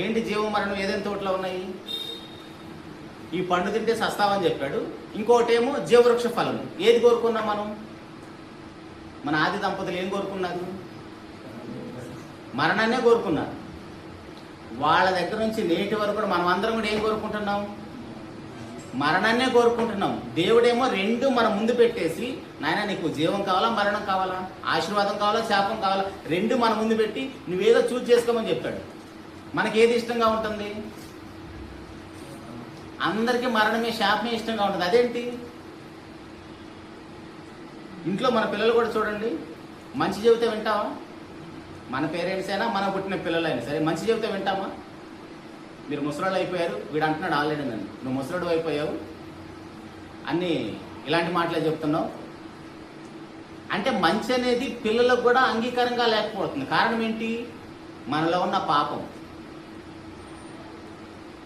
ఏంటి జీవం మరణం ఏదైనా తోటలో ఉన్నాయి? ఈ పండు తింటే సస్తావని చెప్పాడు. ఇంకోటేమో జీవవృక్ష ఫలం. ఏది కోరుకున్నాం మనం? మన ఆది దంపతులు ఏం కోరుకున్నారు? మరణాన్నే కోరుకున్నారు. వాళ్ళ దగ్గర నుంచి నేటి వరకు కూడా మనం అందరం కూడా ఏం కోరుకుంటున్నాం? మరణాన్నే కోరుకుంటున్నాం. దేవుడేమో రెండు మన ముందు పెట్టేసి, నాయన నీకు జీవం కావాలా మరణం కావాలా, ఆశీర్వాదం కావాలా శాపం కావాలా, రెండు మన ముందు పెట్టి నువ్వేదో చూజ్ చేసుకోమని చెప్పాడు. మనకి ఏది ఇష్టంగా ఉంటుంది? అందరికీ మరణమే శాపమే ఇష్టంగా ఉంటుంది. అదేంటి? ఇంట్లో మన పిల్లలు కూడా చూడండి, మంచి చెబితే వింటావా? మన పేరెంట్స్ అయినా మన పుట్టిన పిల్లలైనా సరే మంచి చెబితే వింటామా? మీరు ముసలాళ్ళు అయిపోయారు, వీడు అంటున్నాడు ఆల్రెడీ నన్ను, నువ్వు ముసలాడు అయిపోయావు అన్నీ ఇలాంటి మాటలే చెప్తున్నావు అంటే మంచి అనేది పిల్లలకు కూడా అంగీకారంగా లేకపోతుంది. కారణం ఏంటి? మనలో ఉన్న పాపం.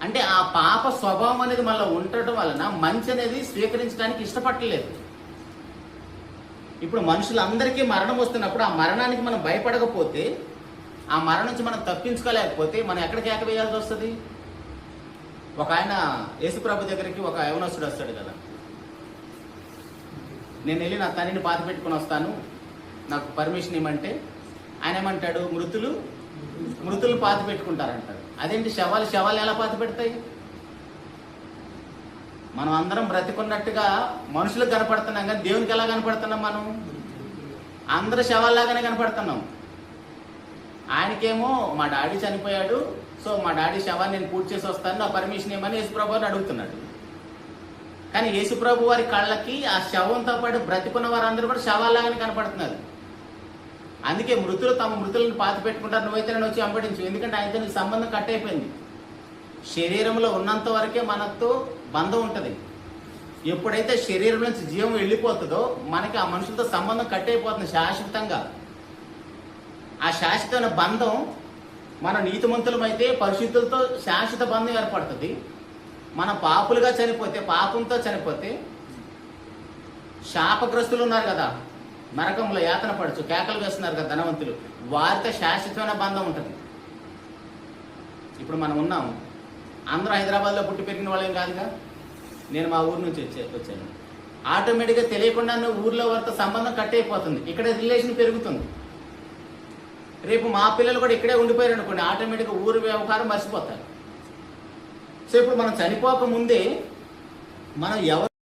అంటే ఆ పాప స్వభావం అనేది మనలో ఉండటం వలన మంచి అనేది స్వీకరించడానికి ఇష్టపడలేదు. ఇప్పుడు మనుషులందరికీ మరణం వస్తున్నప్పుడు ఆ మరణానికి మనం భయపడకపోతే, ఆ మరణం నుంచి మనం తప్పించుకోలేకపోతే మనం ఎక్కడికి ఏకవేయాల్సి వస్తుంది? ఒక ఆయన యేసుప్రభు దగ్గరికి ఒక యవనస్తుడు వస్తాడు కదా, నేను వెళ్ళి నా తల్లిని పాతి పెట్టుకుని వస్తాను, నాకు పర్మిషన్ ఇవ్వమంటే ఆయన ఏమంటాడు? మృతులు పాతి పెట్టుకుంటారంటాడు. అదేంటి? శవాలు ఎలా పాతి పెడతాయి? మనం అందరం బ్రతికున్నట్టుగా మనుషులకు కనపడుతున్నాం, కానీ దేవునికి ఎలా కనపడుతున్నాం? మనం అందరూ శవాల్లాగానే కనపడుతున్నాం. ఆయనకేమో మా డాడీ చనిపోయాడు, సో మా డాడీ శవాన్ని నేను పూర్తి చేసి వస్తాను, నా పర్మిషన్ ఏమని యేసుప్రభు అని అడుగుతున్నాడు. కానీ యేసుప్రభు వారి కళ్ళకి ఆ శవంతో పాటు బ్రతికున్న వారందరూ కూడా శవాల్లాగానే కనపడుతున్నారు. అందుకే మృతులు తమ మృతులను పాతి పెట్టుకుంటారు, నువ్వైతే నేను వచ్చి వెంబడించు. ఎందుకంటే ఆయనతో నీకు సంబంధం కట్ అయిపోయింది. శరీరంలో ఉన్నంత వరకే మనతో బంధం ఉంటుంది. ఎప్పుడైతే శరీరం నుంచి జీవం వెళ్ళిపోతుందో మనకి ఆ మనుషులతో సంబంధం కట్ అయిపోతుంది శాశ్వతంగా. ఆ శాశ్వతమైన బంధం, మన నీతిమంతులమైతే పరిశుద్ధులతో శాశ్వత బంధం ఏర్పడుతుంది. మన పాపులుగా చనిపోతే, పాపంతో చనిపోతే, శాపగ్రస్తులు ఉన్నారు కదా, నరకంలో యాతన పడచ్చు, కేకలు వేస్తున్నారు కదా ధనవంతులు, వారితో శాశ్వతమైన బంధం ఉంటుంది. ఇప్పుడు మనం ఉన్నాం, అందరూ హైదరాబాద్లో పుట్టి పెరిగిన వాళ్ళేం కాదుగా. నేను మా ఊరు నుంచి వచ్చాను. ఆటోమేటిక్గా తెలియకుండా ఊర్లో వారితో సంబంధం కట్ అయిపోతుంది. ఇక్కడ రిలేషన్ పెరుగుతుంది. రేపు మా పిల్లలు కూడా ఇక్కడే ఉండిపోయారు అనుకోండి, ఆటోమేటిక్గా ఊరు వ్యవహారం మర్చిపోతారు. సో ఇప్పుడు మనం చనిపోక ముందే మనం ఎవరు